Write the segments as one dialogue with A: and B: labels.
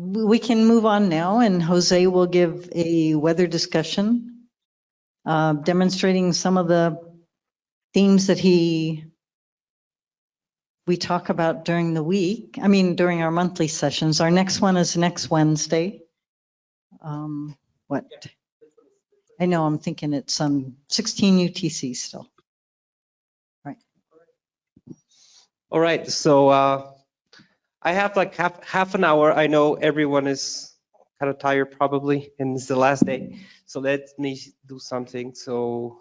A: we can move on now, and Jose will give a weather discussion demonstrating some of the themes that we talk about during the week. I mean, during our monthly sessions. Our next one is next Wednesday. What? I know, I'm thinking it's 16 UTC still. Right.
B: All right, so I have like half an hour. I know everyone is kind of tired probably, and it's the last day. So let me do something. So,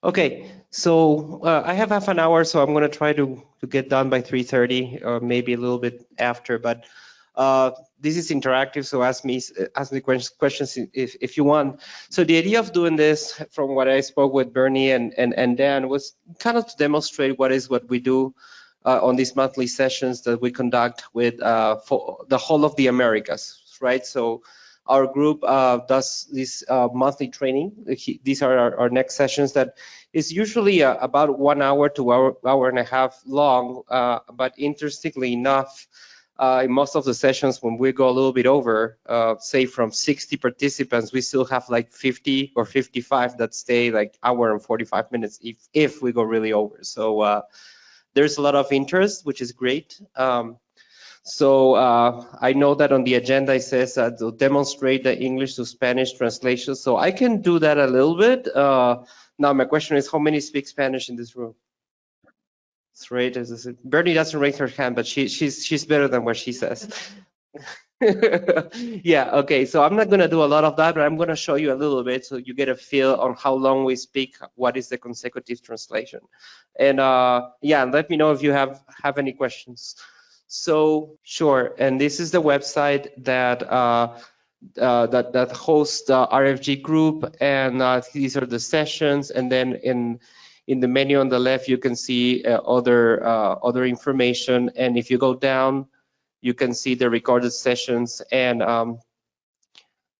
B: okay, so I have half an hour, so I'm gonna try to get done by 3:30 or maybe a little bit after, but this is interactive, so ask me questions if you want. So the idea of doing this, from what I spoke with Bernie and Dan, was kind of to demonstrate what we do on these monthly sessions that we conduct with for the whole of the Americas, right? So our group does this monthly training. These are our next sessions that is usually about 1 hour to hour and a half long, but interestingly enough, in most of the sessions when we go a little bit over, say from 60 participants, we still have like 50 or 55 that stay like hour and 45 minutes if we go really over. So there's a lot of interest, which is great. So I know that on the agenda it says to demonstrate the English to Spanish translation. So I can do that a little bit. Now my question is, how many speak Spanish in this room? That's right. Bernie doesn't raise her hand, but she's better than what she says. Yeah, okay, so I'm not going to do a lot of that, but I'm going to show you a little bit so you get a feel on how long we speak, what is the consecutive translation. And yeah, let me know if you have any questions. So sure, and this is the website that that hosts the RFG group, and these are the sessions, and then in the menu on the left you can see other information, and if you go down you can see the recorded sessions. And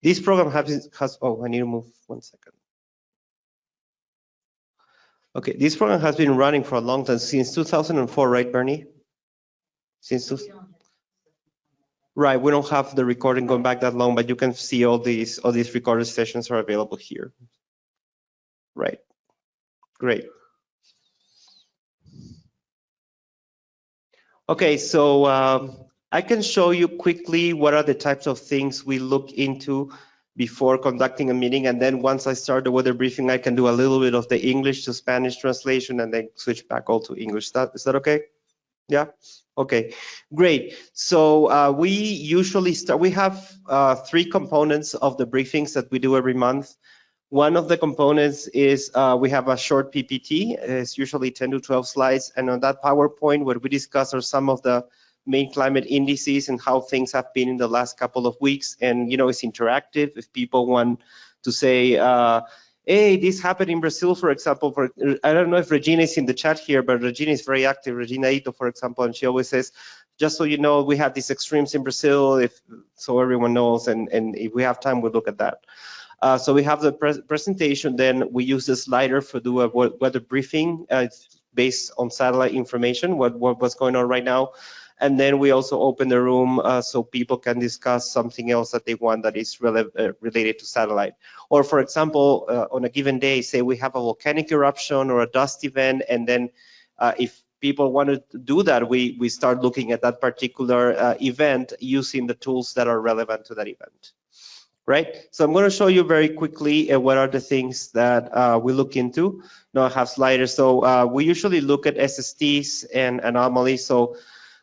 B: this program has oh, I need to move 1 second. Okay, this program has been running for a long time, since 2004, right, Bernie? Since right, we don't have the recording going back that long, but you can see all these recorded sessions are available here. Right, great. Okay, so I can show you quickly what are the types of things we look into before conducting a meeting, and then once I start the weather briefing, I can do a little bit of the English to Spanish translation and then switch back all to English. Is that okay? Yeah. Okay, great. So we usually start. We have 3 components of the briefings that we do every month. One of the components is we have a short PPT. It's usually 10 to 12 slides, and on that PowerPoint, what we discuss are some of the main climate indices and how things have been in the last couple of weeks. And you know, it's interactive. If people want to say, hey, this happened in Brazil, for example. I don't know if Regina is in the chat here, but Regina is very active. Regina Ito, for example, and she always says, just so you know, we have these extremes in Brazil, so everyone knows. And if we have time, we'll look at that. So we have the presentation, then we use the slider for do a weather briefing based on satellite information, what's going on right now. And then we also open the room so people can discuss something else that they want that is related to satellite. Or for example, on a given day, say we have a volcanic eruption or a dust event, and then if people want to do that, we start looking at that particular event using the tools that are relevant to that event. Right, so I'm going to show you very quickly what are the things that we look into. Now I have sliders. So we usually look at SSTs and anomalies. So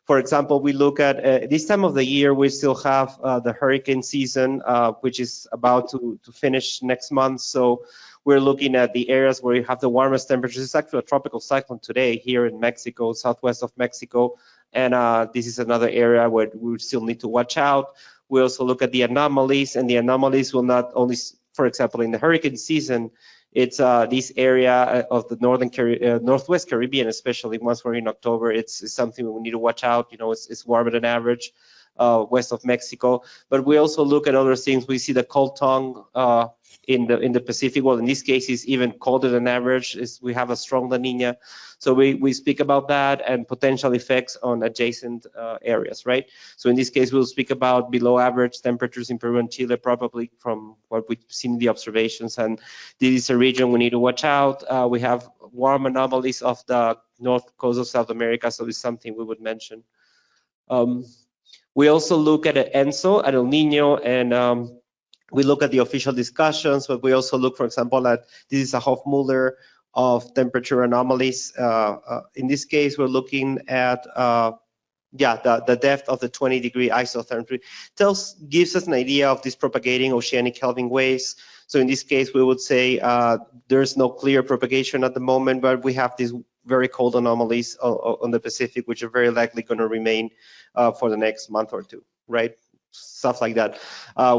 B: for example, we look at this time of the year, we still have the hurricane season, which is about to finish next month. So we're looking at the areas where you have the warmest temperatures. It's actually a tropical cyclone today here in Mexico, southwest of Mexico. And this is another area where we still need to watch out. We also look at the anomalies, and the anomalies will not only, for example, in the hurricane season, it's this area of the Northwest Caribbean, especially once we're in October, it's something we need to watch out. You know, it's warmer than average. west of Mexico. But we also look at other things. We see the cold tongue in the Pacific. Well, in this case, it's even colder than average. We have a strong La Nina. So we speak about that and potential effects on adjacent areas, right? So in this case, we'll speak about below average temperatures in Peru and Chile, probably from what we've seen in the observations. And this is a region we need to watch out. We have warm anomalies of the north coast of South America, so it's something we would mention. We also look at ENSO, at El Nino, and we look at the official discussions, but we also look, for example, at this is a Hofmüller of temperature anomalies. In this case, we're looking at the depth of the 20-degree isotherm gives us an idea of this propagating oceanic Kelvin waves. So in this case, we would say there's no clear propagation at the moment, but we have these very cold anomalies on the Pacific, which are very likely going to remain for the next month or two, right? Stuff like that.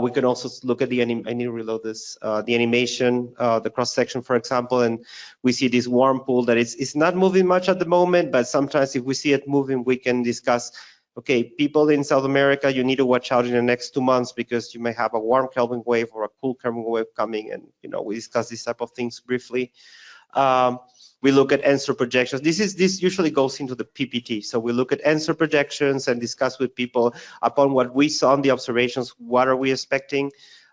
B: We can also look at the I need to reload this. The animation, the cross section, for example, and we see this warm pool that it's not moving much at the moment, but sometimes if we see it moving, we can discuss. Okay, people in South America, you need to watch out in the next 2 months because you may have a warm Kelvin wave or a cool Kelvin wave coming, and we discuss these type of things briefly. We look at ENSO projections. This usually goes into the PPT. So we look at ENSO projections and discuss with people upon what we saw in the observations, what are we expecting?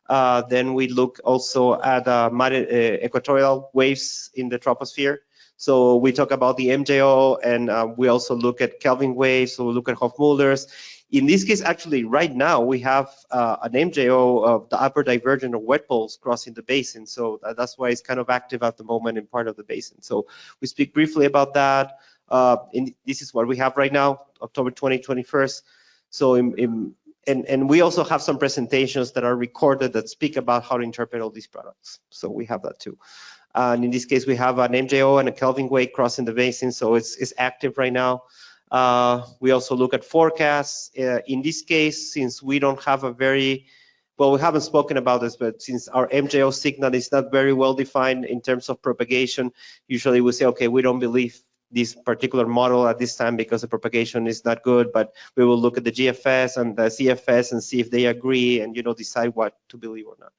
B: Then we look also at equatorial waves in the troposphere. So we talk about the MJO, and we also look at Kelvin waves, so we look at Hofmüllers. In this case, actually, right now, we have an MJO of the upper divergent of wet poles crossing the basin. So that's why it's kind of active at the moment in part of the basin. So we speak briefly about that. This is what we have right now, October 2021. So and we also have some presentations that are recorded that speak about how to interpret all these products. So we have that too. And in this case, we have an MJO and a Kelvin wave crossing the basin. So it's active right now. We also look at forecasts. In this case, since we don't have we haven't spoken about this, but since our MJO signal is not very well defined in terms of propagation, usually we say, okay, we don't believe this particular model at this time because the propagation is not good, but we will look at the GFS and the CFS and see if they agree and, decide what to believe or not.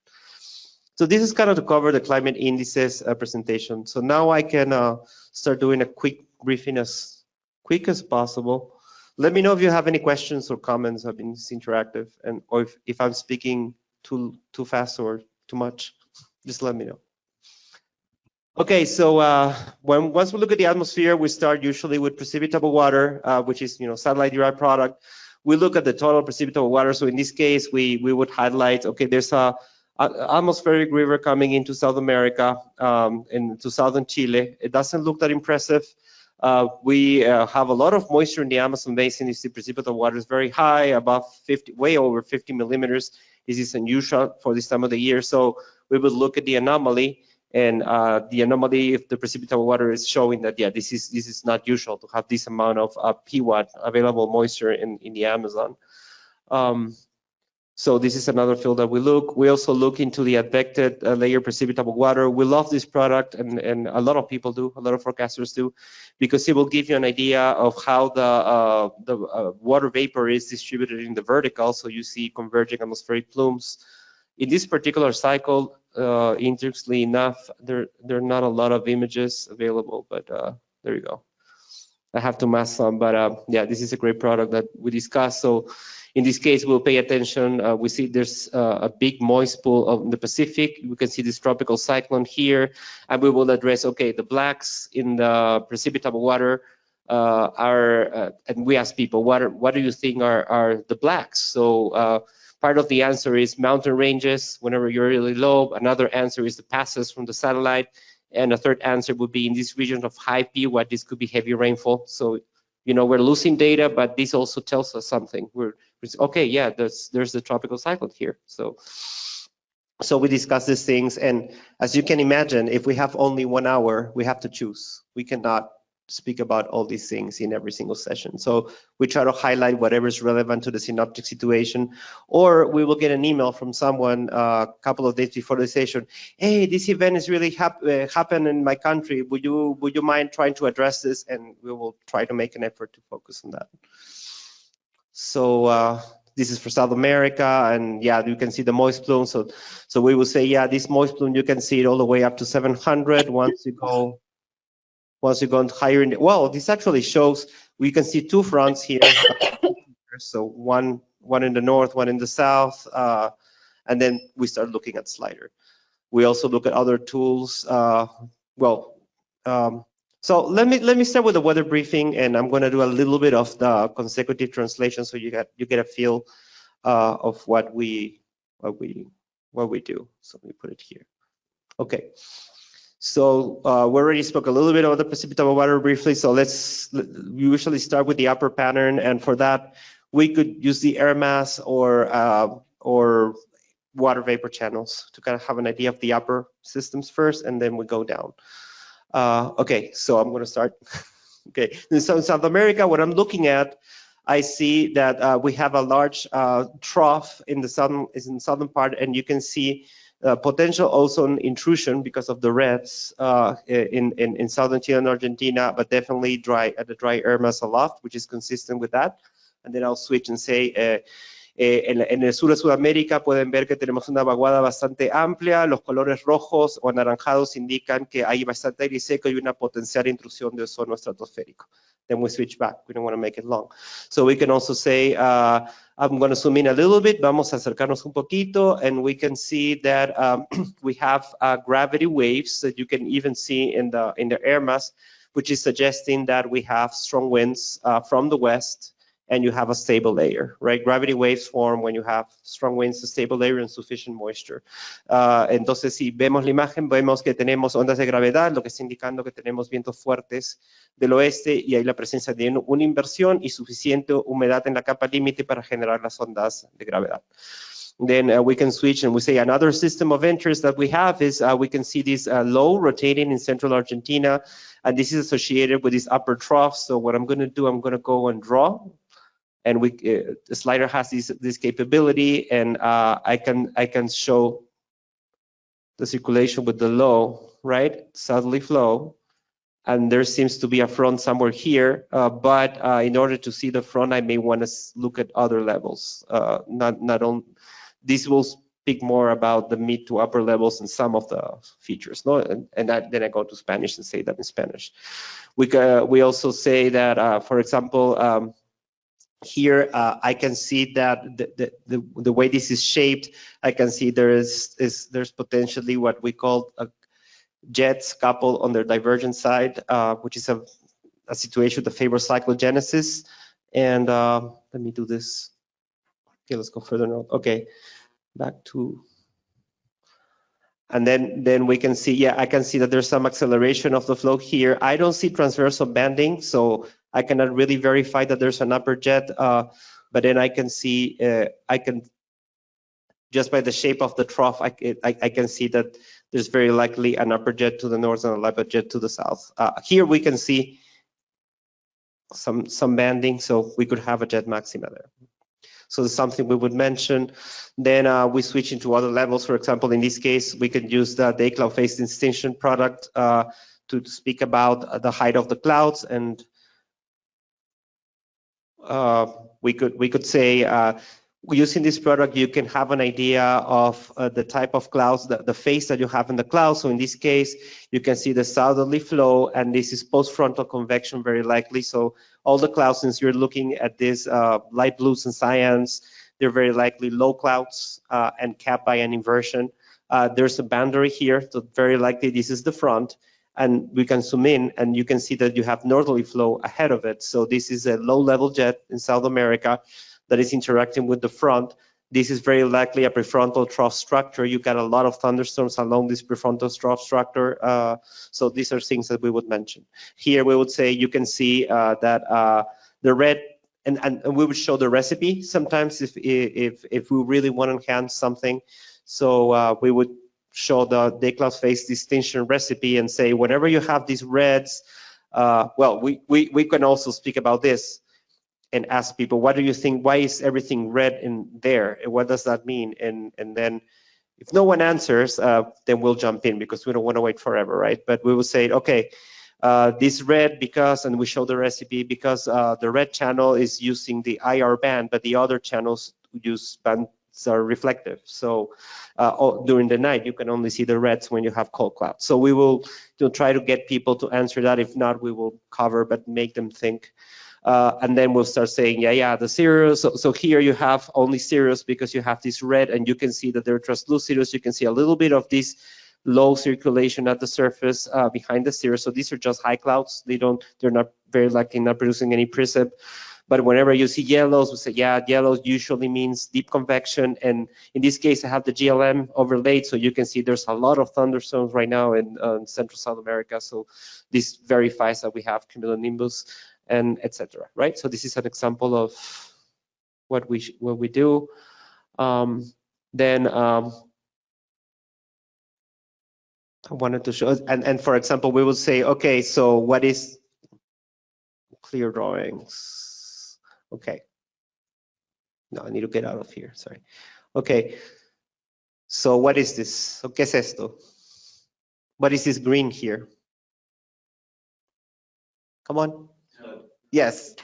B: So this is kind of to cover the climate indices presentation. So now I can start doing a quick briefing as quick as possible. Let me know if you have any questions or comments. I've been interactive, or if I'm speaking too fast or too much, just let me know. Okay, so once we look at the atmosphere, we start usually with precipitable water, which is satellite-derived product. We look at the total precipitable water. So in this case, we would highlight, okay, there's a atmospheric river coming into South America, into southern Chile. It doesn't look that impressive. We have a lot of moisture in the Amazon basin. You see precipitable water is very high, above 50, way over 50 millimeters. This is unusual for this time of the year. So we would look at the anomaly, and the anomaly, if the precipitable water is showing that, yeah, this is not usual to have this amount of PWAT, available moisture in the Amazon. So this is another field that we look. We also look into the advected layer precipitable water. We love this product, and a lot of people do, a lot of forecasters do, because it will give you an idea of how the water vapor is distributed in the vertical. So you see converging atmospheric plumes. In this particular cycle, interestingly enough, there are not a lot of images available, but there you go. I have to mask some, but yeah, this is a great product that we discussed. So in this case, we'll pay attention. We see there's a big moist pool in the Pacific. We can see this tropical cyclone here, and we will address, okay, the blacks in the precipitable water are, and we ask people, what do you think are the blacks? So part of the answer is mountain ranges, whenever you're really low. Another answer is the passes from the satellite. And a third answer would be in this region of high PWAT, this could be heavy rainfall. So, we're losing data, but this also tells us something. We're okay, yeah, there's the tropical cyclone here. So we discuss these things. And as you can imagine, if we have only 1 hour, we have to choose. We cannot speak about all these things in every single session. So we try to highlight whatever is relevant to the synoptic situation, or we will get an email from someone a couple of days before the session. Hey, this event is really happened in my country. Would you mind trying to address this? And we will try to make an effort to focus on that. So this is for South America, and yeah, you can see the moist plume. So we will say, yeah, this moist plume, you can see it all the way up to 700. Once you go higher well, this actually shows, we can see two fronts here. So one in the north, one in the south, and then we start looking at slider. We also look at other tools. So let me start with the weather briefing, and I'm going to do a little bit of the consecutive translation, so you get a feel of what we do. So let me put it here. Okay. So we already spoke a little bit about the precipitable water briefly. So we usually start with the upper pattern, and for that we could use the air mass or water vapor channels to kind of have an idea of the upper systems first, and then we go down. Okay, so I'm going to start. Okay, so in South America, what I'm looking at, I see that we have a large trough in the southern part, and you can see potential ozone intrusion because of the reds in southern Chile and Argentina, but definitely the dry air mass aloft, which is consistent with that. And then I'll switch and say, en el sur de Sudamérica pueden ver que tenemos una vaguada bastante amplia. Los colores rojos o anaranjados indican que hay bastante aire seco y una potencial intrusión de ozono estratosférico. Then we switch back. We don't want to make it long. So we can also say, I'm going to zoom in a little bit. Vamos a acercarnos un poquito, and we can see that we have gravity waves that you can even see in the air mass, which is suggesting that we have strong winds from the west, and you have a stable layer, right? Gravity waves form when you have strong winds, a stable layer, and sufficient moisture. Entonces, si vemos la imagen, vemos que tenemos ondas de gravedad, lo que está indicando que tenemos vientos fuertes del oeste, y hay la presencia de una inversión y suficiente humedad en la capa límite para generar las ondas de gravedad. Then we can switch, and we say another system of interest that we have is we can see this low rotating in central Argentina, and this is associated with this upper trough. So what I'm going to do, I'm going to go and draw. And the slider has this capability, and I can show the circulation with the low, right, southerly flow, and there seems to be a front somewhere here. But in order to see the front, I may want to look at other levels. Not on this will speak more about the mid to upper levels and some of the features. No, and then I go to Spanish and say that in Spanish. We also say that, for example. Here, I can see that the way this is shaped, I can see there's potentially what we call jets coupled on their divergent side, which is a situation that favors cyclogenesis. And let me do this. Okay, let's go further now. Okay, back to. And then we can see, yeah, I can see that there's some acceleration of the flow here. I don't see transversal banding, so I cannot really verify that there's an upper jet, but then I can see, just by the shape of the trough, I can see that there's very likely an upper jet to the north and a upper jet to the south. Here we can see some banding, so we could have a jet maxima there. So it's something we would mention. Then we switch into other levels. For example, in this case, we can use the day cloud phase distinction product to speak about the height of the clouds, and we could say using this product, you can have an idea of the type of clouds, the phase that you have in the cloud. So in this case, you can see the southerly flow, and this is post-frontal convection very likely. So all the clouds, since you're looking at this light blues and cyans, they're very likely low clouds and capped by an inversion. There's a boundary here, so very likely this is the front. And we can zoom in, and you can see that you have northerly flow ahead of it. So this is a low-level jet in South America that is interacting with the front. This is very likely a prefrontal trough structure. You got a lot of thunderstorms along this prefrontal trough structure. So these are things that we would mention. Here we would say you can see that the red, and we would show the recipe sometimes if we really want to enhance something. So we would show the day cloud phase distinction recipe and say whenever you have these reds, well, we can also speak about this and ask people, what do you think, why is everything red in there? And what does that mean? And then if no one answers, then we'll jump in because we don't want to wait forever, right? But we will say, okay, this red because, and we show the recipe because the red channel is using the IR band, but the other channels use bands are reflective. So during the night, you can only see the reds when you have cold clouds. So we will try to get people to answer that. If not, we will cover, but make them think. And then we'll start saying, yeah, the cirrus. So here you have only cirrus because you have this red, and you can see that they're translucid. You can see a little bit of this low circulation at the surface behind the cirrus. So these are just high clouds. They're not very likely not producing any precip. But whenever you see yellows, we say, yeah, yellow usually means deep convection. And in this case, I have the GLM overlaid. So you can see there's a lot of thunderstorms right now in Central South America. So this verifies that we have cumulonimbus and etc. Right? So this is an example of what we do. Then I wanted to show, and for example, we will say, okay, so what is clear drawings? Okay. No, I need to get out of here, sorry. Okay, so what is this? ¿Qué es esto? What is this green here? Come on. Snow. Yes.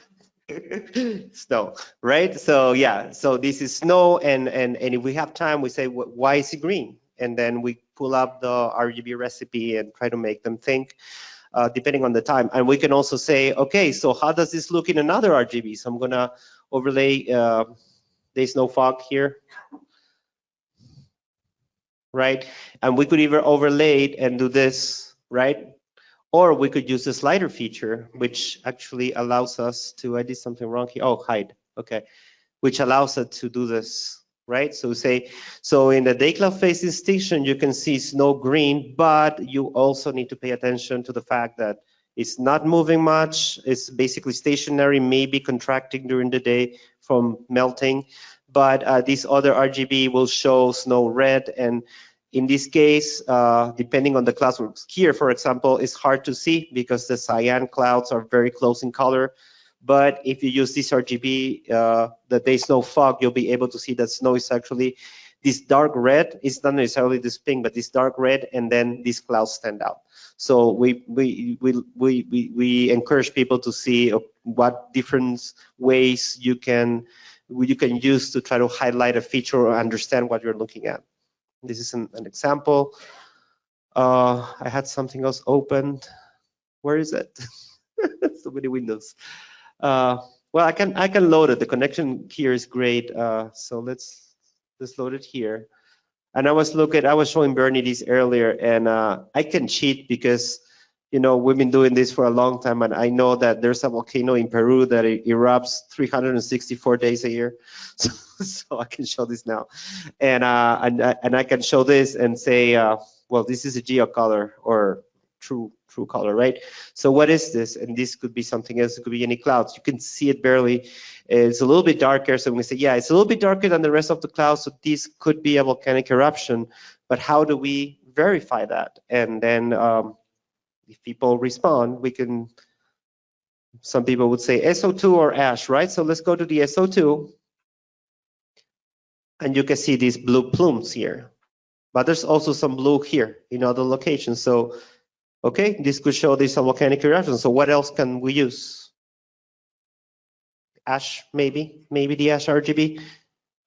B: Snow, right? So yeah, so this is snow, and if we have time, we say, why is it green? And then we pull up the RGB recipe and try to make them think. Depending on the time. And we can also say, okay, so how does this look in another RGB? So I'm gonna overlay, there's no fog here, right? And we could either overlay it and do this, right? Or we could use the slider feature, which actually allows us to, I did something wrong here. Oh, hide, okay. Which allows us to do this, right? So say, so in the day cloud facing station, you can see snow green, but you also need to pay attention to the fact that it's not moving much. It's basically stationary, maybe contracting during the day from melting. But this other RGB will show snow red. And in this case, depending on the clouds, here, for example, it's hard to see because the cyan clouds are very close in color. But if you use this RGB, that there's no fog, you'll be able to see that snow is actually this dark red. It's not necessarily this pink, but this dark red, and then these clouds stand out. So we encourage people to see what different ways you can use to try to highlight a feature or understand what you're looking at. This is an example. I had something else opened. Where is it? So many windows. Well, I can load it. The connection here is great. So let's load it here. And I was showing Bernie this earlier, and I can cheat because, you know, we've been doing this for a long time, and I know that there's a volcano in Peru that it erupts 364 days a year. So I can show this now, and I can show this and say, well, this is a geocolor or true color, right? So what is this? And this could be something else. It could be any clouds. You can see it barely. It's a little bit darker. So we say, yeah, it's a little bit darker than the rest of the clouds. So this could be a volcanic eruption. But how do we verify that? And then if people respond, we can. Some people would say SO2 or ash, right? So let's go to the SO2. And you can see these blue plumes here. But there's also some blue here in other locations. So okay, this could show this volcanic eruption. So what else can we use? Ash, maybe the ash RGB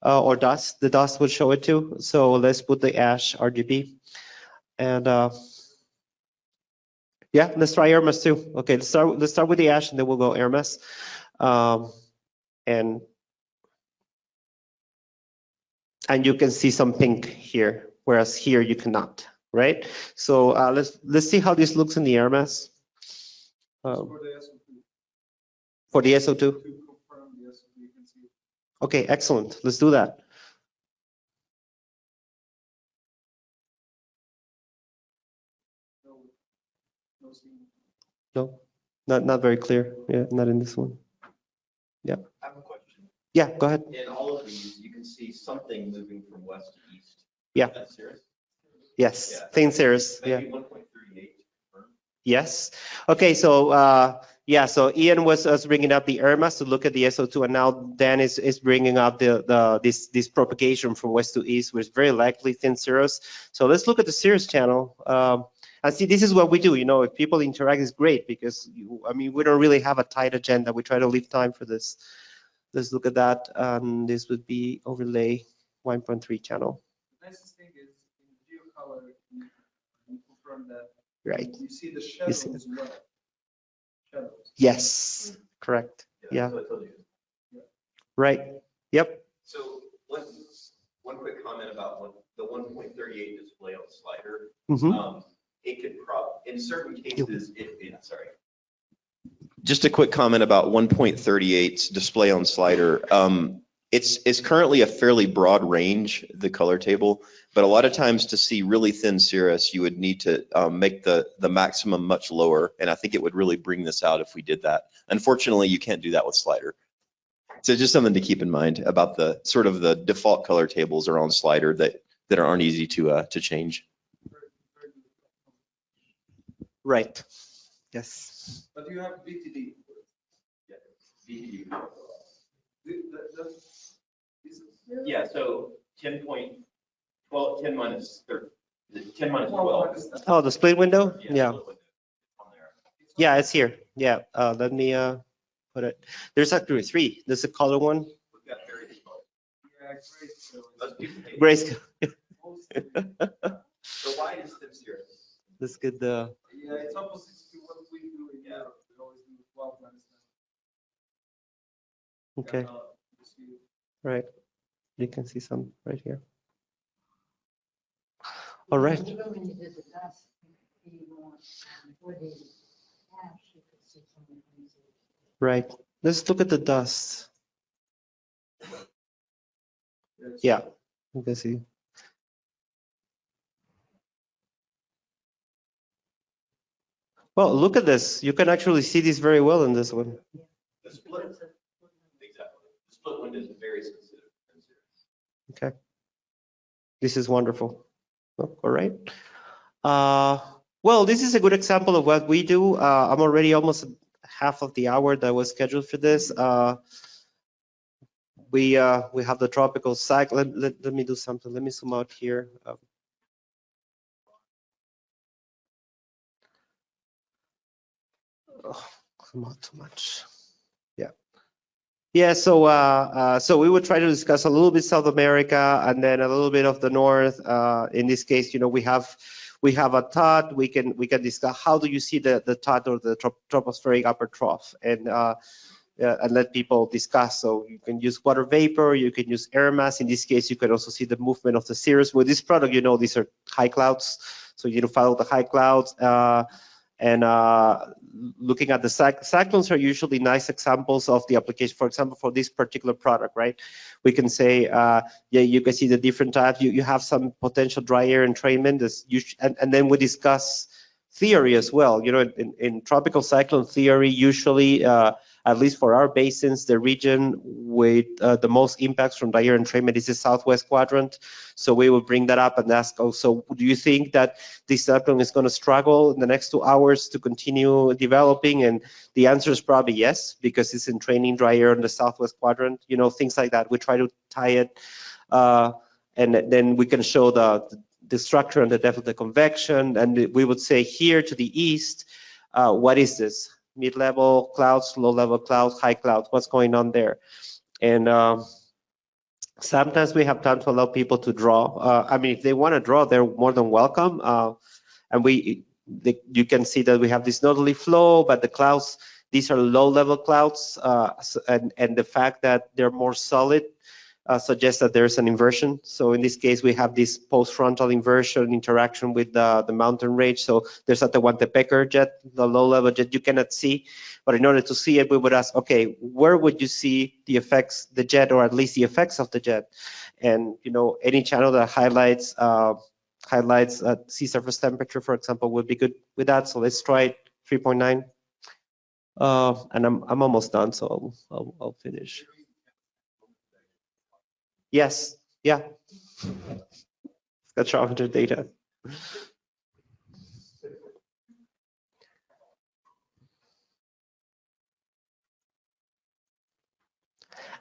B: or dust. The dust will show it too. So let's put the ash RGB. And yeah, let's try Hermes too. Okay, let's start with the ash, and then we'll go Hermes. And you can see some pink here, whereas here you cannot. Right? So let's see how this looks in the Hermes. For the SO2. Okay, excellent. Let's do that. No, not very clear. Yeah, not in this one. Yeah.
C: I have a question.
B: Yeah, go ahead.
C: In all of these, you can see something moving from west to east.
B: Yeah.
C: That's serious.
B: Yes,
C: Yeah.
B: thin cirrus.
C: Maybe
B: Yeah.
C: 1.38.
B: Yes. Okay, so yeah, so Ian was bringing up the Hermes to look at the SO2, and now Dan is bringing up this propagation from west to east, which is very likely thin cirrus. So let's look at the cirrus channel. And see, this is what we do. You know, if people interact, it's great because I mean, we don't really have a tight agenda. We try to leave time for this. Let's look at that. This would be overlay 1.3 channel.
D: The nicest thing is in GeoColor, you confirm that
B: Right.
D: you see the
B: You
D: shadows
B: see
D: as well. Shadows.
B: Yes, correct. Yeah.
C: So I told you.
B: Right. Yep.
C: So one quick comment about the 1.38 display on slider.
B: Mhm.
C: It could in certain cases, sorry. Just a quick comment about 1.38 display on slider. It's currently a fairly broad range, the color table, but a lot of times to see really thin cirrus, you would need to make the maximum much lower, and I think it would really bring this out if we did that. Unfortunately, you can't do that with slider. So just something to keep in mind about the sort of the default color tables are on slider that aren't easy to change.
B: Right. Yes.
D: But you have BTD.
C: Yeah, VDU.
D: Yeah.
C: So 10.12, 10 minus 30, 10 minus 12.
B: Oh, the split window? Yeah.
C: On there.
B: Yeah, it's here. Yeah. Let me put it. There's actually 3. There's a color one.
C: We've got various colors.
D: Yeah, great. So
C: Let's duplicate.
B: Grayscale.
C: So why is thin cirrus?
B: Let's get the.
D: yeah, it's opposite to what we do in Europe. We always do 12 minus 9.
B: Okay. Right. You can see some right here. All right. Right. Let's look at the dust. Yeah, you can see. Well, look at this. You can actually see this very well in this one.
C: The split. Exactly. The split window is very sensitive.
B: Okay. This is wonderful. Oh, all right. Well, this is a good example of what we do. I'm already almost half of the hour that was scheduled for this. We have the tropical cycle. Let me do something. Let me zoom out here. Come on, too much. Yeah. Yeah. So we would try to discuss a little bit South America and then a little bit of the North. In this case, we have a TOT. We can discuss how do you see the TOT or the tropospheric upper trough and let people discuss. So you can use water vapor, you can use air mass. In this case, you can also see the movement of the cirrus. With this product, these are high clouds. So you follow the high clouds. And looking at the cyclones are usually nice examples of the application. For example, for this particular product, right? We can say, yeah, you can see the different types. You have some potential dry air entrainment, and then we discuss theory as well. In tropical cyclone theory, usually, at least for our basins, the region with the most impacts from dry air entrainment is the southwest quadrant. So we will bring that up and ask also, do you think that this cyclone is going to struggle in the next 2 hours to continue developing? And the answer is probably yes, because it's entraining dry air in the southwest quadrant, things like that. We try to tie it, and then we can show the structure and the depth of the convection. And we would say here to the east, what is this? Mid-level clouds, low-level clouds, high clouds, what's going on there? And sometimes we have time to allow people to draw. I mean, if they want to draw, they're more than welcome. And you can see that we have this northerly flow, but the clouds, these are low-level clouds, and the fact that they're more solid suggests that there's an inversion. So in this case, we have this post-frontal inversion interaction with the mountain range. So there's a Tehuantepec jet, the low-level jet you cannot see. But in order to see it, we would ask, okay, where would you see the effects, the jet, or at least the effects of the jet? And any channel that highlights sea surface temperature, for example, would be good with that. So let's try 3.9. And I'm almost done, so I'll finish. Yes, yeah. Spectrometer data.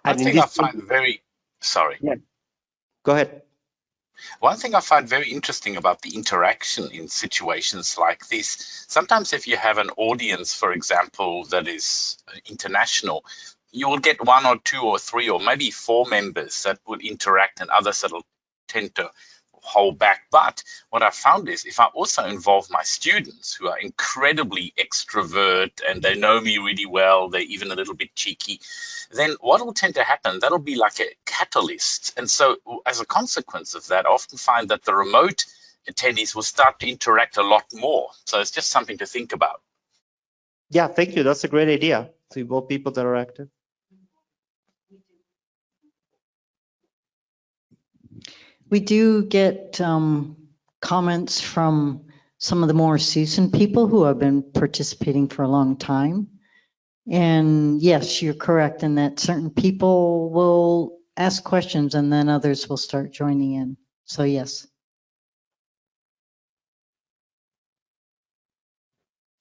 E: One thing I find very, sorry.
B: Yeah. Go ahead.
E: One thing I find very interesting about the interaction in situations like this, sometimes if you have an audience, for example, that is international, you will get 1 or 2 or 3 or maybe 4 members that will interact, and others that will tend to hold back. But what I found is if I also involve my students, who are incredibly extrovert and they know me really well, they're even a little bit cheeky, then what will tend to happen, that'll be like a catalyst. And so as a consequence of that, I often find that the remote attendees will start to interact a lot more. So it's just something to think about.
B: Yeah, thank you. That's a great idea to involve people that are active.
A: We do get comments from some of the more seasoned people who have been participating for a long time. And yes, you're correct in that certain people will ask questions and then others will start joining in. So yes.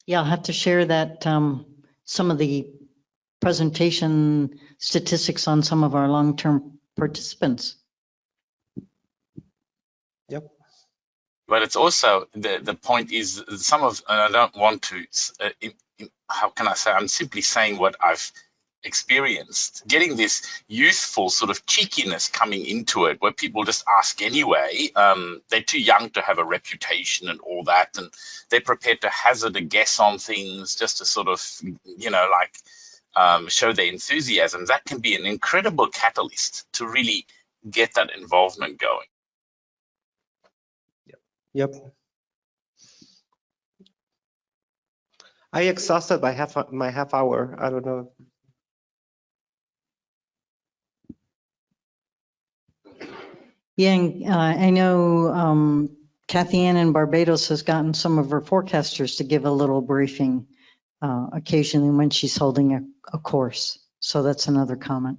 A: Yeah, I'll have to share that some of the presentation statistics on some of our long-term participants.
B: Yep.
E: But it's also, the point is some of, and I don't want to, how can I say, I'm simply saying what I've experienced, getting this youthful sort of cheekiness coming into it where people just ask anyway. They're too young to have a reputation and all that, and they're prepared to hazard a guess on things just to sort of, you know, like show their enthusiasm. That can be an incredible catalyst to really get that involvement going.
B: Yep. I exhausted by my half hour. I don't know.
A: Yeah, and I know Kathy Ann in Barbados has gotten some of her forecasters to give a little briefing occasionally when she's holding a course. So that's another comment.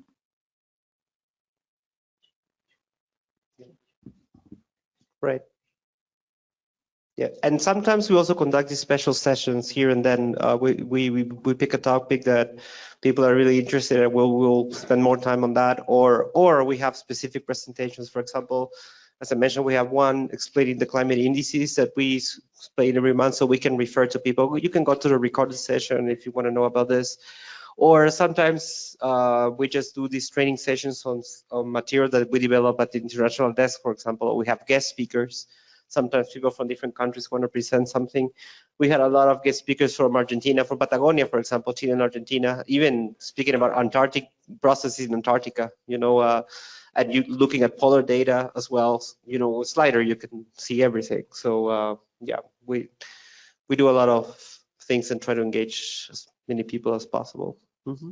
B: Right. Yeah, and sometimes we also conduct these special sessions here and then. We pick a topic that people are really interested in. We'll spend more time on that, or we have specific presentations. For example, as I mentioned, we have one explaining the climate indices that we explain every month, so we can refer to people. You can go to the recorded session if you want to know about this. Or sometimes we just do these training sessions on material that we develop at the international desk. For example, we have guest speakers. Sometimes people from different countries want to present something. We had a lot of guest speakers from Argentina, from Patagonia, for example, Chile and Argentina, even speaking about Antarctic processes in Antarctica, you know, and you looking at polar data as well. You know, with slider, you can see everything. So yeah, we do a lot of things and try to engage as many people as possible. Mm-hmm.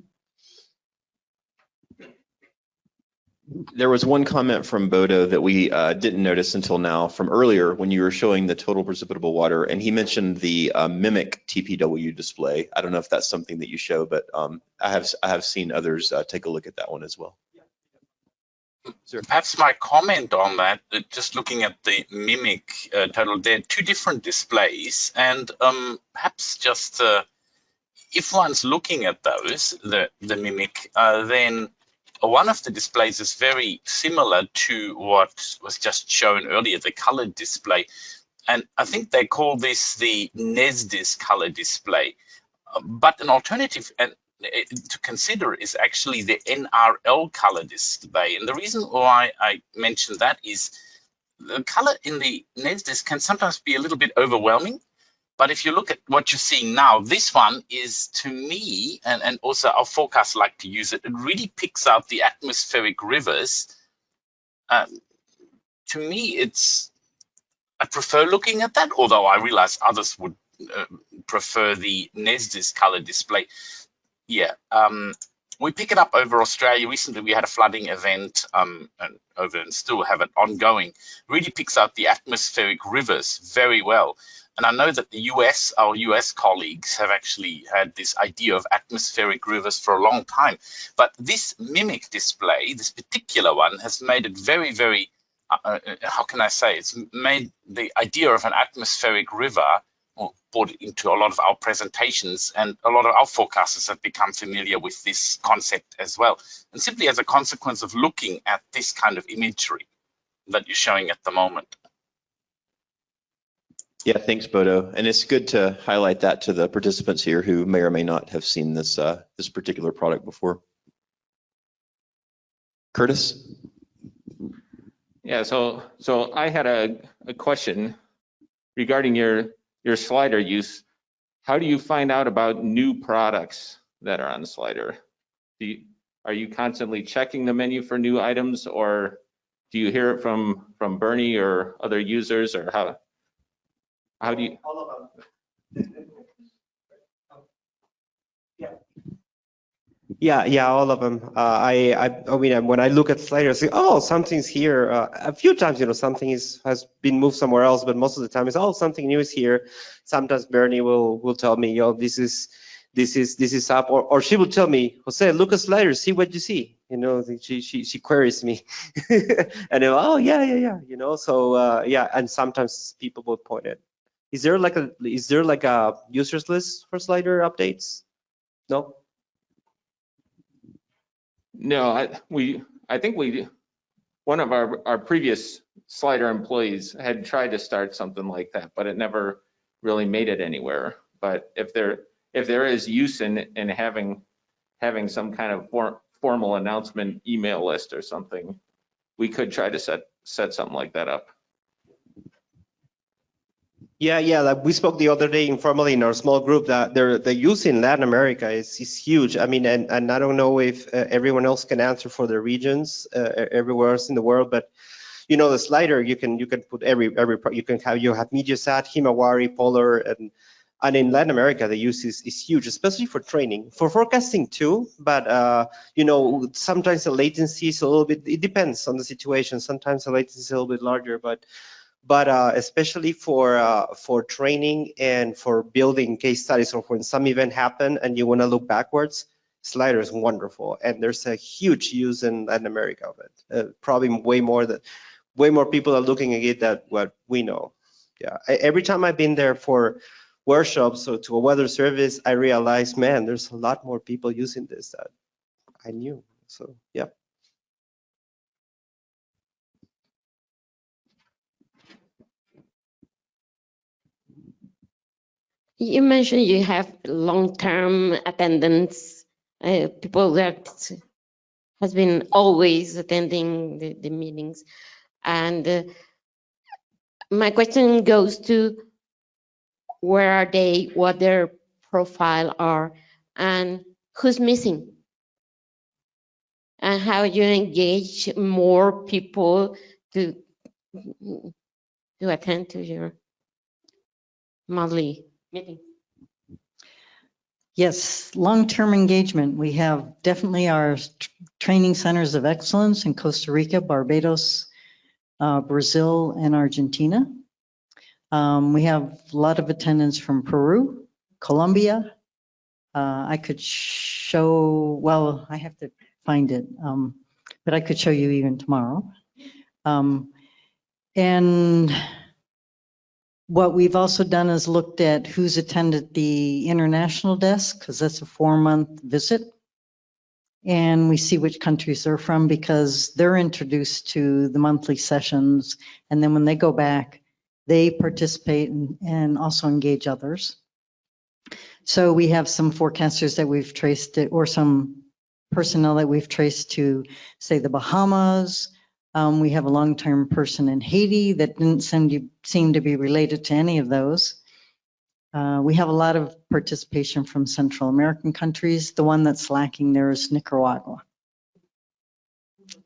C: There was one comment from Bodo that we didn't notice until now from earlier when you were showing the total precipitable water, and he mentioned the mimic TPW display. I don't know if that's something that you show, but I have seen others take a look at that one as well.
E: Perhaps my comment on that, just looking at the mimic total, there are 2 different displays, and perhaps just if one's looking at those, the mimic, then one of the displays is very similar to what was just shown earlier, the colored display. And I think they call this the NESDIS color display. But an alternative to consider is actually the NRL color display. And the reason why I mentioned that is the color in the NESDIS can sometimes be a little bit overwhelming. But if you look at what you're seeing now, this one is, to me, and also our forecasts like to use it, it really picks out the atmospheric rivers. To me, I prefer looking at that, although I realize others would prefer the NESDIS color display. Yeah, we pick it up over Australia. Recently, we had a flooding event and still have it ongoing. Really picks out the atmospheric rivers very well. And I know that our US colleagues have actually had this idea of atmospheric rivers for a long time. But this mimic display, this particular one, has made it very, very, how can I say, it's made the idea of an atmospheric river brought into a lot of our presentations, and a lot of our forecasters have become familiar with this concept as well. And simply as a consequence of looking at this kind of imagery that you're showing at the moment.
C: Yeah, thanks, Bodo. And it's good to highlight that to the participants here who may or may not have seen this this particular product before. Curtis?
F: Yeah, so I had a question regarding your slider use. How do you find out about new products that are on the slider? Are you constantly checking the menu for new items, or do you hear it from Bernie or other users, or how do you?
B: All of them. Yeah, all of them. I mean, when I look at sliders, I say, oh, something's here. A few times, something has been moved somewhere else, but most of the time it's, oh, something new is here. Sometimes Bernie will tell me, this is up, or she will tell me, Jose, look at sliders, see what you see. She queries me, and I'm, oh yeah. So yeah, and sometimes people will point it. Is there like a users list for slider updates? No.
F: No, I think one of our previous slider employees had tried to start something like that, but it never really made it anywhere. But if there is use in having some kind of formal announcement email list or something, we could try to set something like that up.
B: Yeah. Like we spoke the other day informally in our small group that the use in Latin America is huge. I mean, and I don't know if everyone else can answer for their regions everywhere else in the world, but the slider you can put every you have MediaSat, Himawari, Polar, and in Latin America the use is huge, especially for training, for forecasting too. But sometimes the latency is a little bit. It depends on the situation. Sometimes the latency is a little bit larger, but especially for training and for building case studies, or when some event happen and you want to look backwards, slider is wonderful, and there's a huge use in Latin America of it. Probably way more people are looking at it than what we know. Yeah, every time I've been there for workshops or to a weather service, I realized, man, there's a lot more people using this that I knew. So yeah.
G: You mentioned you have long-term attendance, people that has been always attending the meetings. And my question goes to where are they, what their profile are, and who's missing? And how you engage more people to attend to your monthly meeting?
A: Yes, long-term engagement. We have definitely our training centers of excellence in Costa Rica, Barbados, Brazil, and Argentina. We have a lot of attendance from Peru, Colombia. I could show, well, I have to find it, but I could show you even tomorrow. And what we've also done is looked at who's attended the international desk, because that's a 4-month visit. And we see which countries they're from, because they're introduced to the monthly sessions. And then when they go back, they participate and also engage others. So we have some forecasters that we've traced it, or some personnel that we've traced to, say, the Bahamas. We have a long-term person in Haiti that didn't seem to be related to any of those. We have a lot of participation from Central American countries. The one that's lacking there is Nicaragua.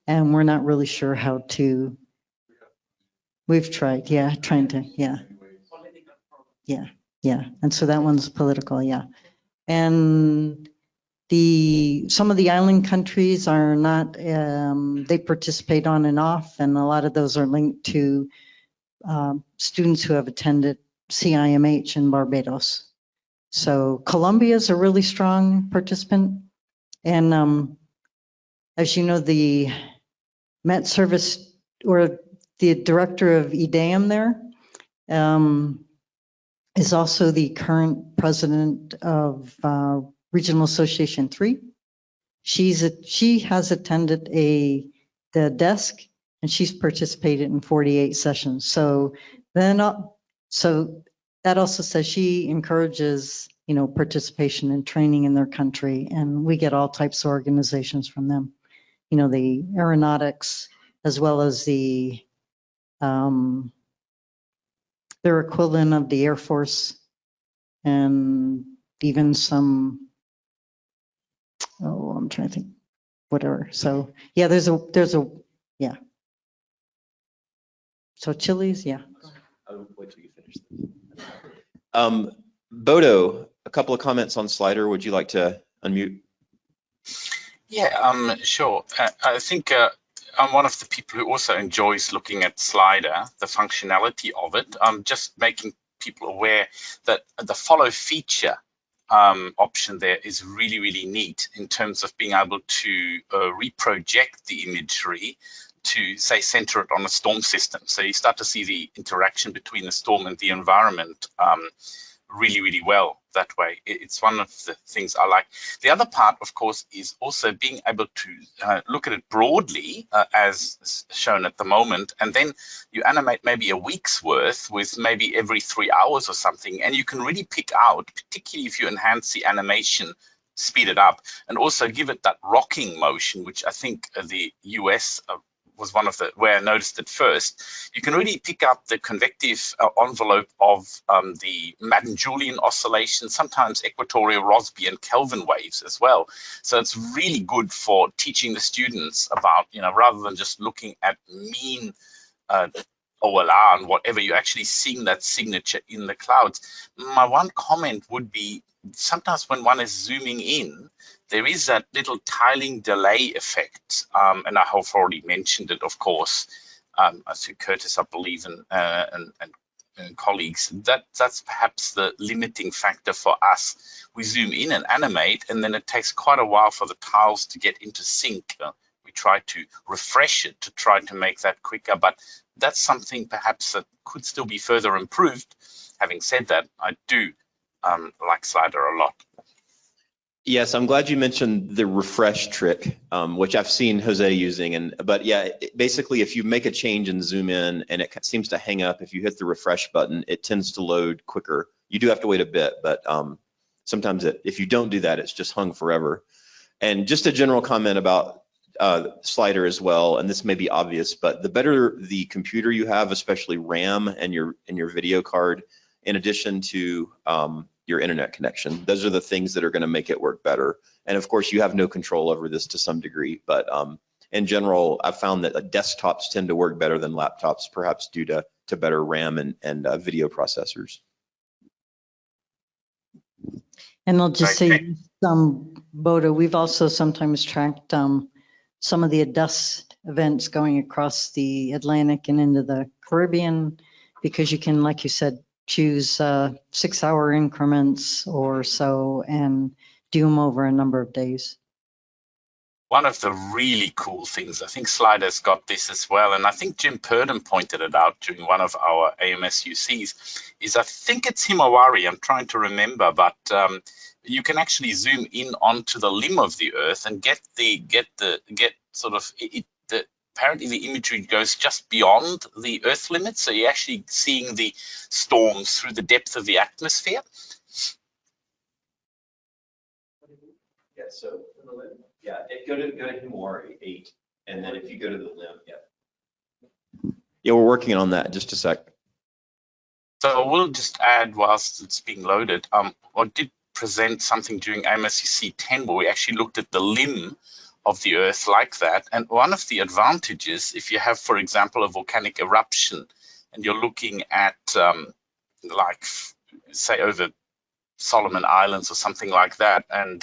A: And we're not really sure how to, we've tried, trying to. And so that one's political, And some of the island countries are not, they participate on and off, and a lot of those are linked to students who have attended CIMH in Barbados. So Colombia is a really strong participant. And as you know, the Met Service, or the director of EDAM there, is also the current president of Regional Association 3. She has attended the desk, and she's participated in 48 sessions. So that also says she encourages, participation and training in their country, and we get all types of organizations from them. you know, the aeronautics as well as the their equivalent of the Air Force and even some, oh, I'm trying to think, whatever. So yeah, there's a, yeah. So Chili's, yeah.
C: I'll wait till you finish this. Bodo, a couple of comments on Slider. Would you like to unmute?
E: Yeah, sure. I think I'm one of the people who also enjoys looking at Slider, the functionality of it. I'm just making people aware that the follow feature option there is really, really neat in terms of being able to reproject the imagery to, say, center it on a storm system. So you start to see the interaction between the storm and the environment really, really well that way. It's one of the things I like. The other part, of course, is also being able to look at it broadly, as shown at the moment, and then you animate maybe a week's worth with maybe every 3 hours or something, and you can really pick out, particularly if you enhance the animation, speed it up, and also give it that rocking motion, which I think the US was one of the where I noticed it first. You can really pick up the convective envelope of the Madden-Julian oscillation, sometimes equatorial Rossby and Kelvin waves as well. So it's really good for teaching the students about, you know, rather than just looking at mean OLR and whatever, you're actually seeing that signature in the clouds. My one comment would be, sometimes when one is zooming in, there is that little tiling delay effect, and I have already mentioned it, of course. I think Curtis, I believe, and colleagues, that's perhaps the limiting factor for us. We zoom in and animate, and then it takes quite a while for the tiles to get into sync. We try to refresh it to try to make that quicker, but that's something perhaps that could still be further improved. Having said that, I do like Slider a lot.
C: Yes, I'm glad you mentioned the refresh trick, which I've seen Jose using. But yeah, basically, if you make a change and zoom in and it seems to hang up, if you hit the refresh button, it tends to load quicker. You do have to wait a bit, but sometimes if you don't do that, it's just hung forever. And just a general comment about Slider as well, and this may be obvious, but the better the computer you have, especially RAM and your video card, in addition to your internet connection, those are the things that are going to make it work better. And of course, you have no control over this to some degree, but in general, I've found that desktops tend to work better than laptops, perhaps due to better RAM and video processors.
A: And I'll just say, Bodo, we've also sometimes tracked some of the dust events going across the Atlantic and into the Caribbean, because you can, like you said, choose 6-hour increments or so and do them over a number of days.
E: One of the really cool things, I think Slider's got this as well, and I think Jim Purdom pointed it out during one of our AMS UCs, is I think it's Himawari, I'm trying to remember, but you can actually zoom in onto the limb of the Earth and get sort of apparently the imagery goes just beyond the Earth limit, so you're actually seeing the storms through the depth of the atmosphere.
C: Yeah, so yeah, go to Himawari 8, and then if you go to the limb, yeah, we're working on that. Just a sec.
E: So we'll just add whilst it's being loaded. I did present something during AMSUC 10 where we actually looked at the limb of the Earth like that. And one of the advantages, if you have, for example, a volcanic eruption and you're looking at, like, say, over Solomon Islands or something like that, and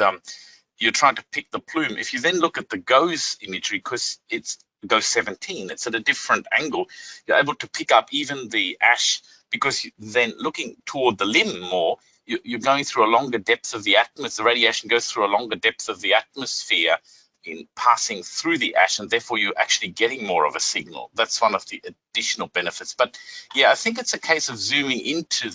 E: you're trying to pick the plume, if you then look at the GOES imagery, because it's GOES 17, it's at a different angle, you're able to pick up even the ash, because then looking toward the limb more, you're going through a longer depth of the atmosphere. The radiation goes through a longer depth of the atmosphere in passing through the ash, and therefore you're actually getting more of a signal. That's one of the additional benefits. But yeah, I think it's a case of zooming into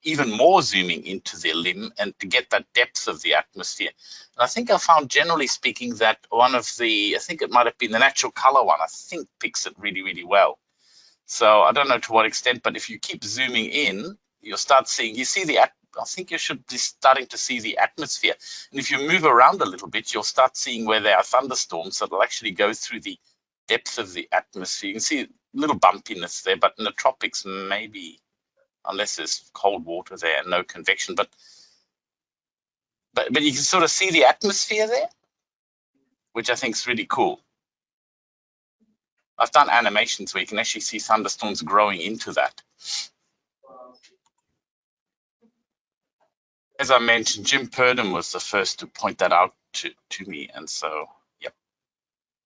E: even more zooming into the limb and to get that depth of the atmosphere. And I think I found, generally speaking, that one of I think it might have been the natural color one, I think picks it really, really well. So I don't know to what extent, but if you keep zooming in, you'll start seeing, you see the I think you should be starting to see the atmosphere. And if you move around a little bit, you'll start seeing where there are thunderstorms that will actually go through the depth of the atmosphere. You can see a little bumpiness there, but in the tropics, maybe, unless there's cold water there and no convection, but you can sort of see the atmosphere there, which I think is really cool. I've done animations where you can actually see thunderstorms growing into that. As I mentioned, Jim Purdom was the first to point that out to me, and so, yep.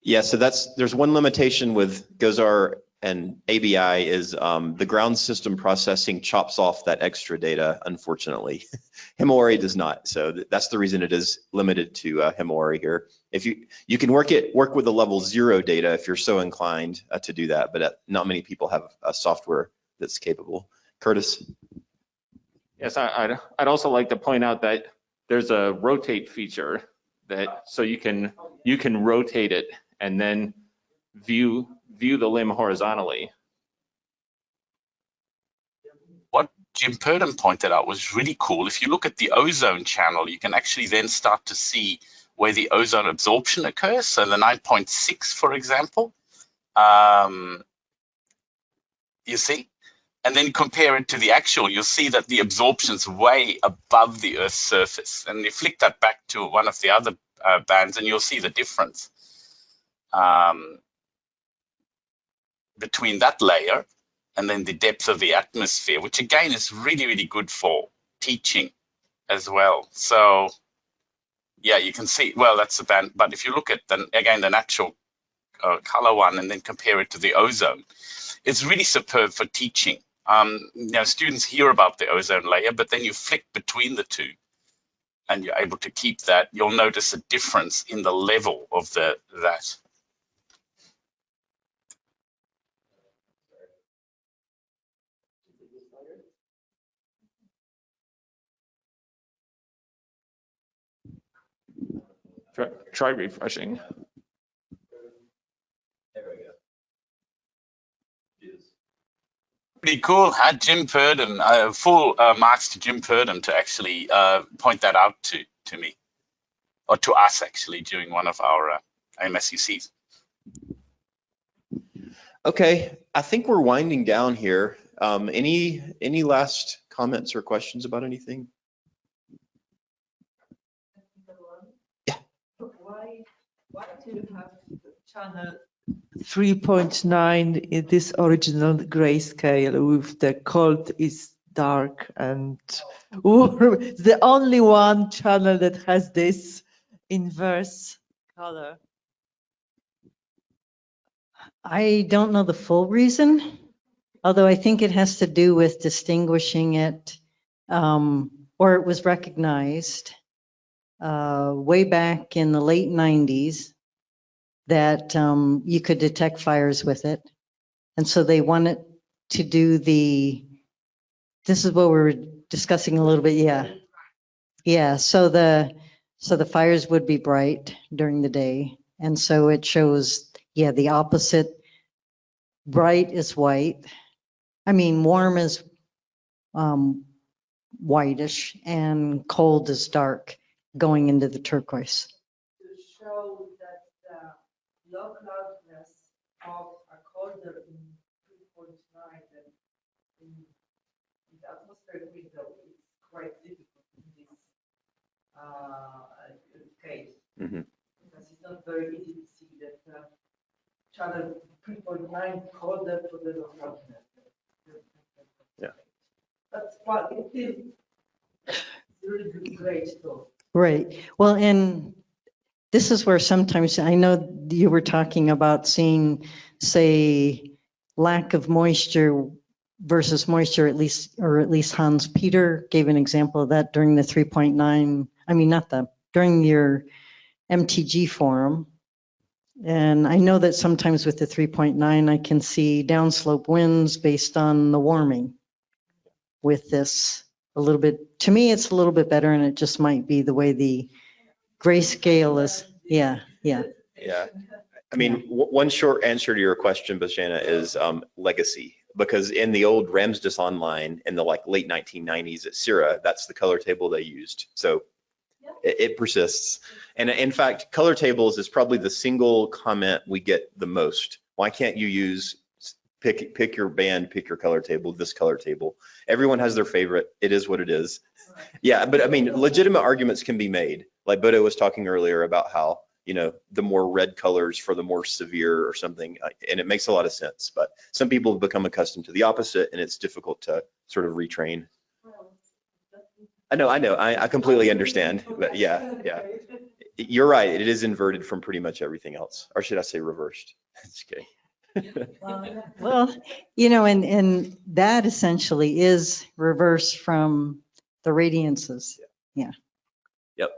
C: Yeah, so there's one limitation with Gozar and ABI is the ground system processing chops off that extra data, unfortunately. Himawari does not, so that's the reason it is limited to Himawari here. If you can work with the level 0 data if you're so inclined to do that, but not many people have a software that's capable. Curtis?
F: Yes, I'd also like to point out that there's a rotate feature so you can rotate it and then view the limb horizontally.
E: What Jim Purdom pointed out was really cool. If you look at the ozone channel, you can actually then start to see where the ozone absorption occurs. So the 9.6, for example, you see, and then compare it to the actual, you'll see that the absorption's way above the Earth's surface. And you flick that back to one of the other bands and you'll see the difference between that layer and then the depth of the atmosphere, which again is really, really good for teaching as well. So yeah, you can see, well, that's a band, but if you look at the natural color one and then compare it to the ozone, it's really superb for teaching. Students hear about the ozone layer, but then you flick between the two and you're able to keep that. You'll notice a difference in the level of that.
F: Try refreshing.
C: There we go.
E: Pretty cool. Had Jim Purdom, full marks to Jim Purdom to actually point that out to me, or to us actually, during one of our MSUCs.
C: Okay, I think we're winding down here. Any last comments or questions about anything? Yeah.
H: Why do you have channel 3.9 in this original grayscale with the cold is dark and warm? The only one channel that has this inverse color.
A: I don't know the full reason, although I think it has to do with distinguishing it, or it was recognized way back in the late 90s that you could detect fires with it. And so they wanted to do this is what we were discussing a little bit, yeah. Yeah, so the fires would be bright during the day. And so it shows, yeah, the opposite. Bright is white. I mean, warm is whitish and cold is dark going into the turquoise.
H: To show that the low cloudiness of a colder in 3.9 than in the atmospheric window is quite difficult in this case.
C: Mm-hmm.
H: Because it's not very easy to see that channel 3.9 colder for the low cloudiness.
C: Yeah.
H: That's what it is. Really great though.
A: Right. Well, and this is where sometimes I know you were talking about seeing, say, lack of moisture versus moisture, at least Hans Peter gave an example of that during the 3.9. I mean, during your MTG forum. And I know that sometimes with the 3.9, I can see downslope winds based on the warming with this a little bit. To me, it's a little bit better, and it just might be the way the grayscale is. Yeah.
C: Yeah. I mean, one short answer to your question, Bashana, is legacy. because in the old Ramsdes Online in the late 1990s at CIRA, that's the color table they used. So it persists. And in fact, color tables is probably the single comment we get the most. Why can't you use pick your band, pick your color table, this color table? Everyone has their favorite. It is what it is. Yeah, but I mean, legitimate arguments can be made. Like Bodo was talking earlier about how, you know, the more red colors for the more severe or something, and it makes a lot of sense. But some people have become accustomed to the opposite, and it's difficult to sort of retrain. I know, I completely understand. But yeah. You're right. It is inverted from pretty much everything else, or should I say reversed? Just kidding.
A: Well, you know, and that essentially is reverse from the radiances. Yeah.
C: Yep.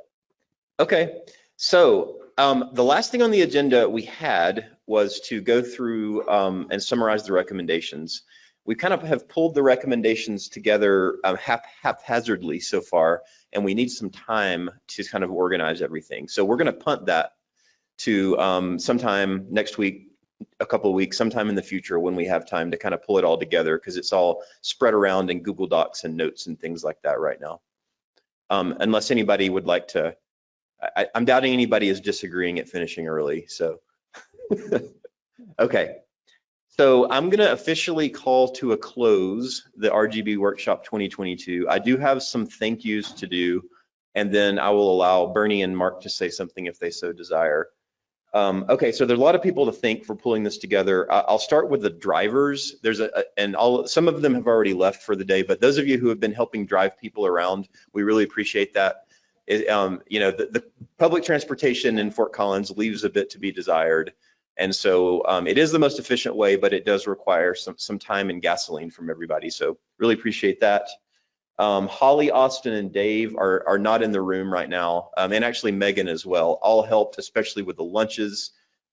C: Okay. So the last thing on the agenda we had was to go through and summarize the recommendations. We kind of have pulled the recommendations together haphazardly so far, and we need some time to kind of organize everything. So we're going to punt that to sometime next week, a couple of weeks, sometime in the future when we have time to kind of pull it all together, because it's all spread around in Google Docs and notes and things like that right now. Unless anybody would like to, I'm doubting anybody is disagreeing at finishing early, so. Okay. So I'm going to officially call to a close the RGB Workshop 2022. I do have some thank yous to do, and then I will allow Bernie and Mark to say something if they so desire. Okay, so there's a lot of people to thank for pulling this together. I'll start with the drivers. There's some of them have already left for the day, but those of you who have been helping drive people around, we really appreciate that. You know, the public transportation in Fort Collins leaves a bit to be desired. And so it is the most efficient way, but it does require some time and gasoline from everybody. So really appreciate that. Holly, Austin, and Dave are not in the room right now, and actually Megan as well. All helped, especially with the lunches,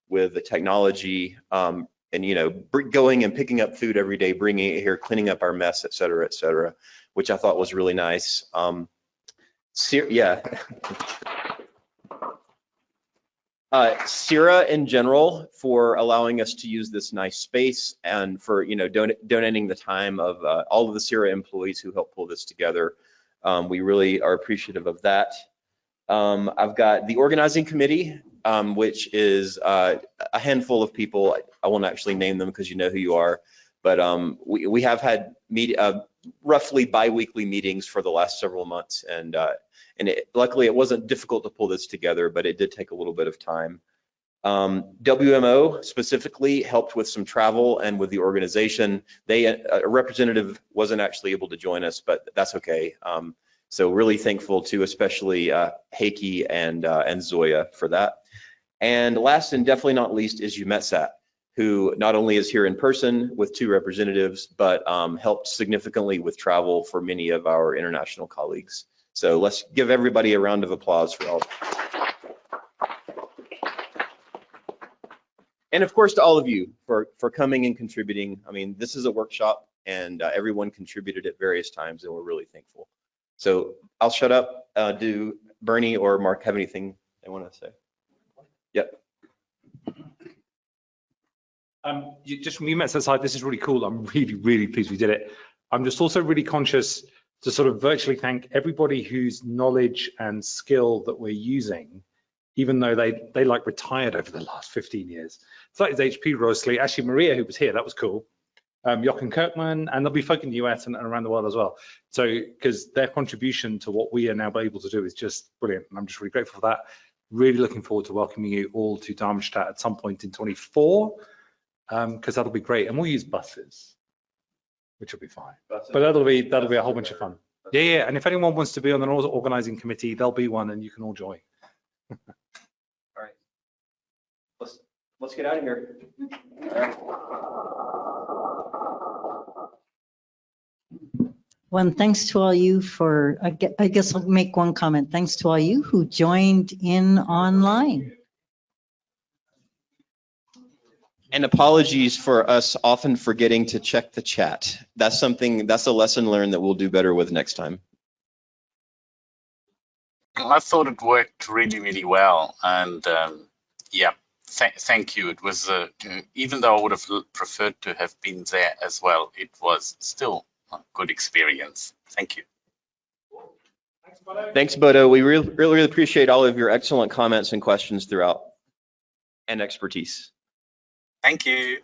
C: with the technology, and you know, going and picking up food every day, bringing it here, cleaning up our mess, et cetera, which I thought was really nice. Yeah. CIRA in general for allowing us to use this nice space, and for, you know, donating the time of all of the CIRA employees who helped pull this together. We really are appreciative of that. I've got the organizing committee, which is a handful of people. I won't actually name them because you know who you are, but we have had roughly bi-weekly meetings for the last several months, and luckily it wasn't difficult to pull this together, but it did take a little bit of time. WMO specifically helped with some travel and with the organization. A representative wasn't actually able to join us, but that's okay. So really thankful to especially Heike and Zoya for that. And last and definitely not least is UMETSAT, who not only is here in person with 2 representatives, but helped significantly with travel for many of our international colleagues. So let's give everybody a round of applause for all. And of course to all of you for coming and contributing. I mean, this is a workshop, and everyone contributed at various times, and we're really thankful. So I'll shut up. Do Bernie or Mark have anything they want to say? Yep.
I: Just from UMETSAT side, this is really cool. I'm really pleased we did it. I'm just also really conscious to sort of virtually thank everybody whose knowledge and skill that we're using, even though they like retired over the last 15 years. So that is HP Rosley, actually Maria, who was here, that was cool. Jochen Kirkman, and there'll be folk in the US and around the world as well. So, because their contribution to what we are now able to do is just brilliant. And I'm just really grateful for that. Really looking forward to welcoming you all to Darmstadt at some point in 24, because that'll be great. And we'll use buses, which will be fine. But that'll be a whole bunch of fun. Yeah. And if anyone wants to be on an organizing committee, there'll be one, and you can all join.
C: All right. Let's get out of here. All right.
A: Well, thanks to all you for, I guess I'll make one comment. Thanks to all you who joined in online.
C: And apologies for us often forgetting to check the chat. That's a lesson learned that we'll do better with next time.
E: I thought it worked really well, and yeah, Thank you. It was, even though I would have preferred to have been there as well, it was still a good experience. Thank you.
C: Thanks, Bodo. We really appreciate all of your excellent comments and questions throughout and expertise.
E: Thank you.